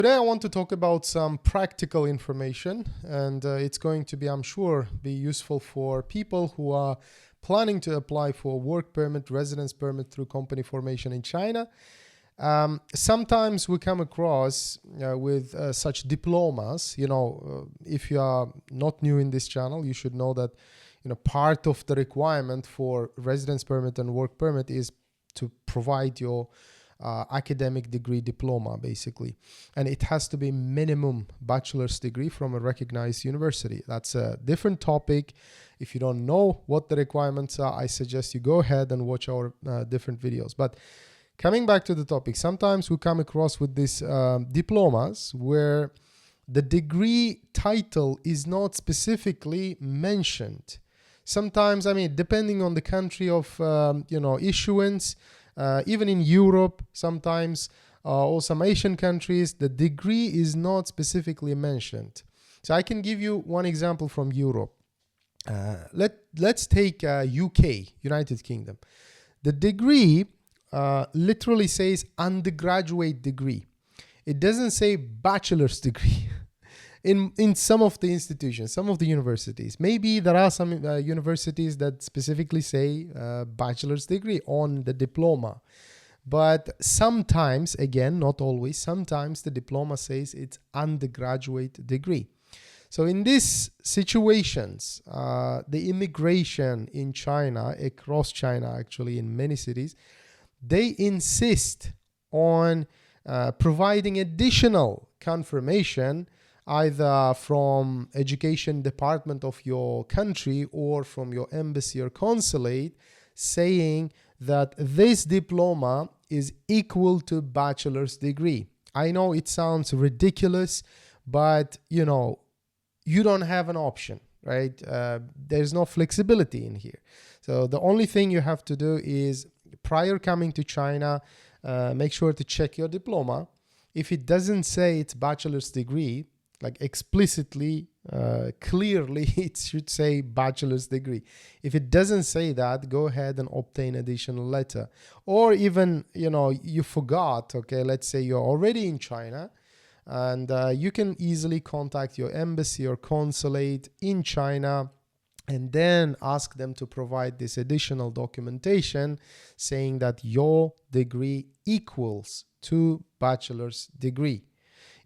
Today I want to talk about some practical information, and it's going to be, I'm sure, be useful for people who are planning to apply for work permit, residence permit through company formation in China. Sometimes we come across with such diplomas. If you are not new in this channel, you should know that part of the requirement for residence permit and work permit is to provide your academic degree diploma, basically, and it has to be minimum bachelor's degree from a recognized university. That's a different topic. If you don't know what the requirements are, I suggest you go ahead and watch our different videos. But coming back to the topic, sometimes we come across with these diplomas where the degree title is not specifically mentioned. Sometimes, depending on the country of issuance, even in Europe, sometimes, or some Asian countries, the degree is not specifically mentioned. So I can give you one example from Europe. Let's take UK, United Kingdom. The degree literally says undergraduate degree. It doesn't say bachelor's degree. In some of the institutions, some of the universities, maybe there are some universities that specifically say bachelor's degree on the diploma. But sometimes, again, not always, sometimes the diploma says it's undergraduate degree. So in these situations, the immigration in China, across China actually, in many cities, they insist on providing additional confirmation either from education department of your country or from your embassy or consulate, saying that this diploma is equal to bachelor's degree. I know it sounds ridiculous, but you don't have an option, right? There's no flexibility in here. So the only thing you have to do is, prior coming to China, make sure to check your diploma. If it doesn't say it's bachelor's degree, like explicitly, clearly, it should say bachelor's degree. If it doesn't say that, go ahead and obtain additional letter. Or even, you forgot, okay, let's say you're already in China, and you can easily contact your embassy or consulate in China and then ask them to provide this additional documentation saying that your degree equals to bachelor's degree.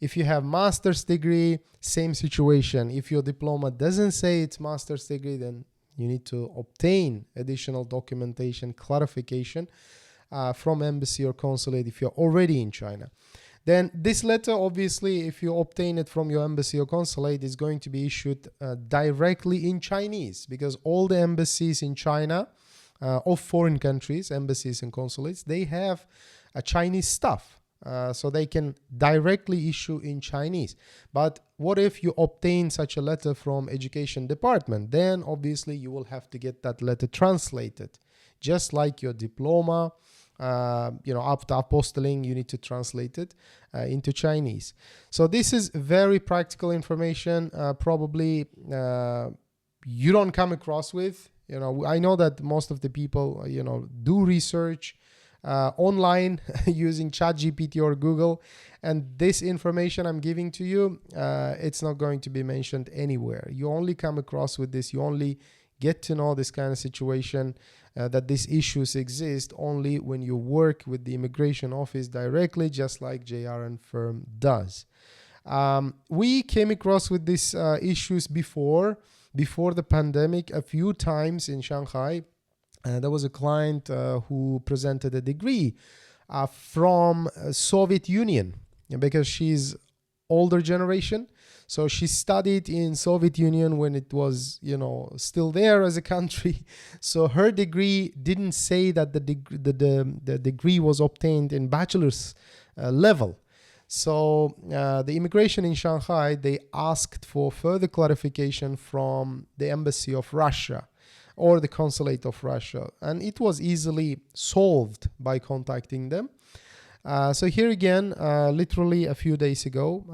If you have master's degree, same situation. If your diploma doesn't say it's master's degree, then you need to obtain additional documentation, clarification from embassy or consulate if you're already in China. Then this letter, obviously, if you obtain it from your embassy or consulate, is going to be issued directly in Chinese, because all the embassies in China of foreign countries, embassies and consulates, they have a Chinese staff. So they can directly issue in Chinese. But what if you obtain such a letter from education department? Then obviously you will have to get that letter translated. Just like your diploma, after apostilling, you need to translate it into Chinese. So this is very practical information. Probably you don't come across with. I know that most of the people, do research online using ChatGPT or Google, and this information I'm giving to you, it's not going to be mentioned anywhere. You only come across with this, you only get to know this kind of situation, that these issues exist only when you work with the immigration office directly, just like JRN firm does. We came across with these issues before the pandemic a few times in Shanghai. There was a client who presented a degree from Soviet Union, because she's older generation. So she studied in Soviet Union when it was, still there as a country. So her degree didn't say that the degree was obtained in bachelor's level. So the immigration in Shanghai, they asked for further clarification from the embassy of Russia or the consulate of Russia, and it was easily solved by contacting them. So here again, literally a few days ago,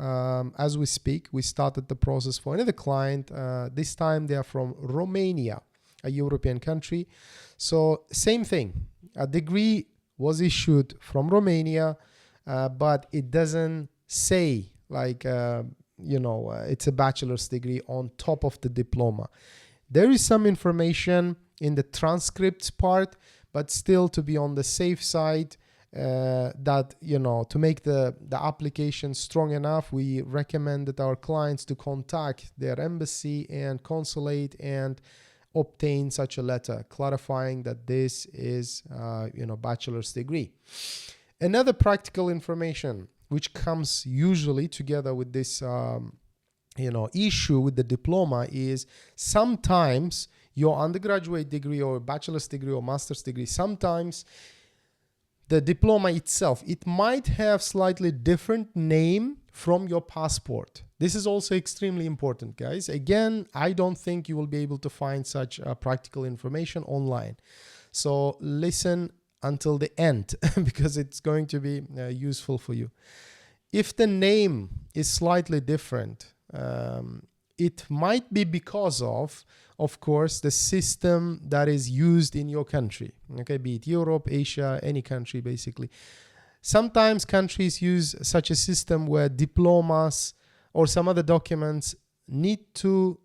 as we speak, we started the process for another client. This time they are from Romania, a European country. So same thing, a degree was issued from Romania, but it doesn't say like, it's a bachelor's degree on top of the diploma. There is some information in the transcripts part, but still, to be on the safe side, that, to make the application strong enough, we recommend that our clients to contact their embassy and consulate and obtain such a letter clarifying that this is, bachelor's degree. Another practical information which comes usually together with this, issue with the diploma is sometimes your undergraduate degree or bachelor's degree or master's degree, sometimes the diploma itself, it might have slightly different name from your passport. This is also extremely important, guys. Again, I don't think you will be able to find such practical information online. So listen until the end because it's going to be useful for you. If the name is slightly different, it might be because of course, the system that is used in your country. Okay, be it Europe, Asia, any country basically. Sometimes countries use such a system where diplomas or some other documents need to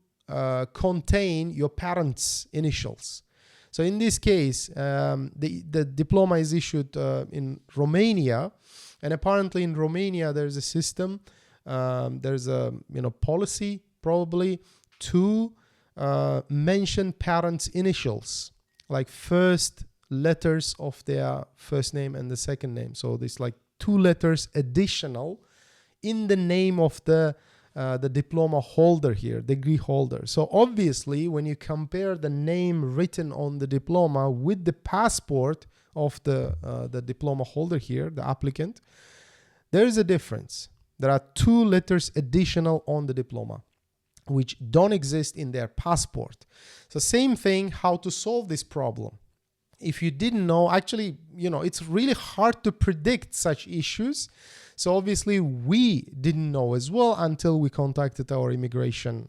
contain your parents' initials. So in this case, the diploma is issued in Romania, and apparently in Romania there's a system, there's a policy probably to mention parents' initials, like first letters of their first name and the second name. So there's like 2 letters additional in the name of the diploma holder here, degree holder. So obviously, when you compare the name written on the diploma with the passport of the diploma holder here, the applicant, there is a difference. There are 2 letters additional on the diploma, which don't exist in their passport. So same thing, how to solve this problem. If you didn't know, actually, it's really hard to predict such issues. So obviously we didn't know as well until we contacted our immigration,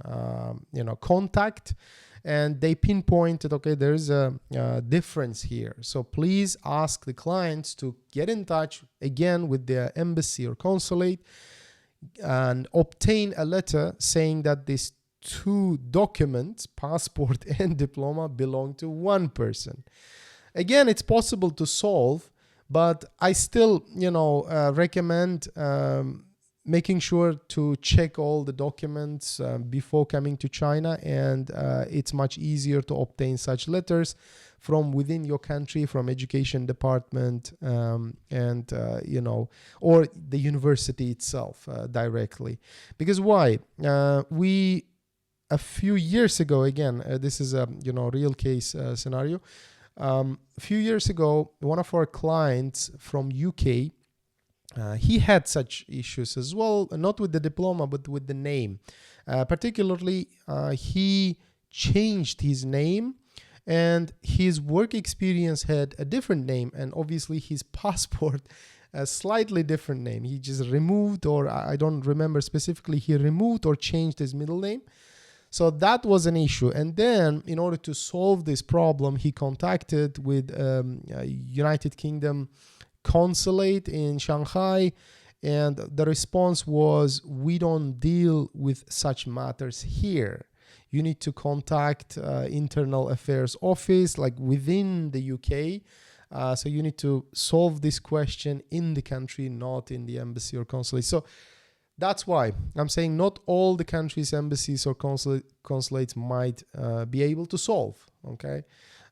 contact, and they pinpointed, okay, there's a difference here. So please ask the clients to get in touch again with their embassy or consulate and obtain a letter saying that these 2 documents, passport and diploma, belong to one person. Again, it's possible to solve, but I still, recommend making sure to check all the documents before coming to China, and it's much easier to obtain such letters from within your country, from education department, or the university itself directly. Because why? A few years ago, again, this is a real case scenario. A few years ago, one of our clients from UK, he had such issues as well, not with the diploma, but with the name. Particularly, he changed his name, and his work experience had a different name, and obviously his passport a slightly different name. He just removed, or I don't remember specifically, he removed or changed his middle name. So that was an issue. And then in order to solve this problem, he contacted with United Kingdom consulate in Shanghai, and the response was, we don't deal with such matters here. You need to contact internal affairs office, like within the UK. So you need to solve this question in the country, not in the embassy or consulate. So that's why I'm saying not all the countries' embassies or consulates might be able to solve, okay?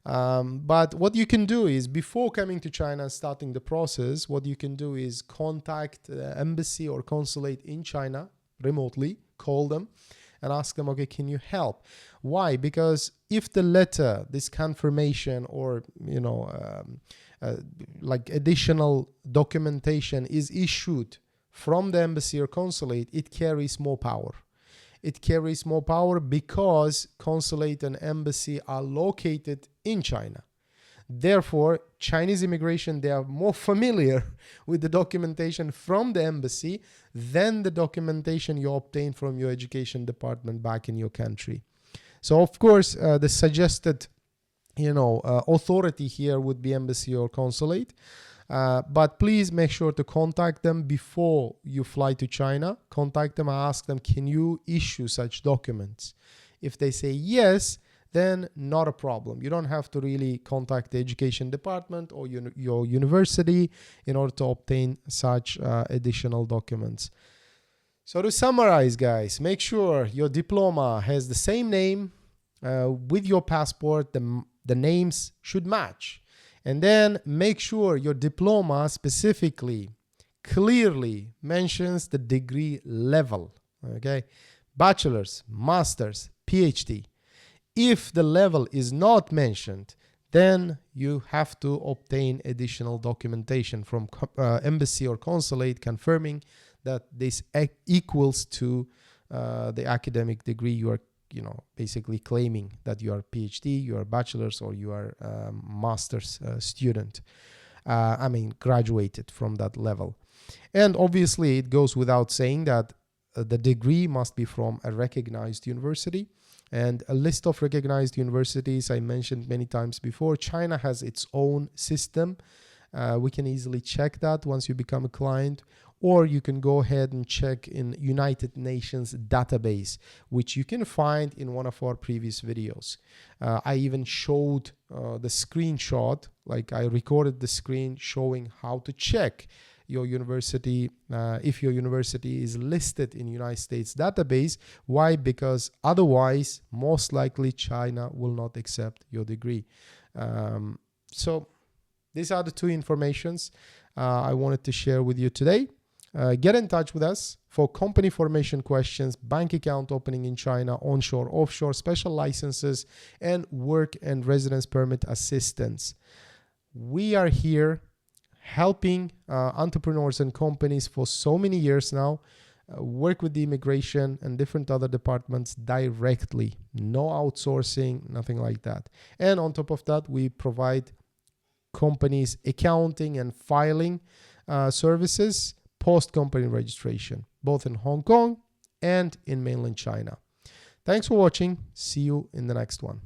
But what you can do is, before coming to China and starting the process, what you can do is contact embassy or consulate in China remotely, call them and ask them, okay, can you help? Why? Because if the letter, this confirmation or, like additional documentation is issued from the embassy or consulate, it carries more power. It carries more power because consulate and embassy are located in China. Therefore, Chinese immigration, they are more familiar with the documentation from the embassy than the documentation you obtain from your education department back in your country. So, of course, the suggested, authority here would be embassy or consulate. But please make sure to contact them before you fly to China. Contact them and ask them, can you issue such documents? If they say yes, then not a problem. You don't have to really contact the education department or your university in order to obtain such additional documents. So to summarize, guys, make sure your diploma has the same name with your passport. The names should match. And then make sure your diploma specifically, clearly mentions the degree level. Okay, bachelor's, master's, PhD. If the level is not mentioned, then you have to obtain additional documentation from embassy or consulate confirming that this equals to the academic degree you are, basically claiming that you are PhD, you are bachelor's, or you are master's student. Graduated from that level. And obviously, it goes without saying that the degree must be from a recognized university. And a list of recognized universities, I mentioned many times before, China has its own system. We can easily check that once you become a client, or you can go ahead and check in United Nations database, which you can find in one of our previous videos. I even showed the screenshot, like I recorded the screen showing how to check your university, if your university is listed in United States database. Why? Because otherwise, most likely China will not accept your degree. So these are the two informations I wanted to share with you today. Get in touch with us for company formation questions, bank account opening in China, onshore, offshore, special licenses, and work and residence permit assistance. We are here helping entrepreneurs and companies for so many years now, work with the immigration and different other departments directly. No outsourcing, nothing like that. And on top of that, we provide companies accounting and filing services post-company registration, both in Hong Kong and in mainland China. Thanks for watching. See you in the next one.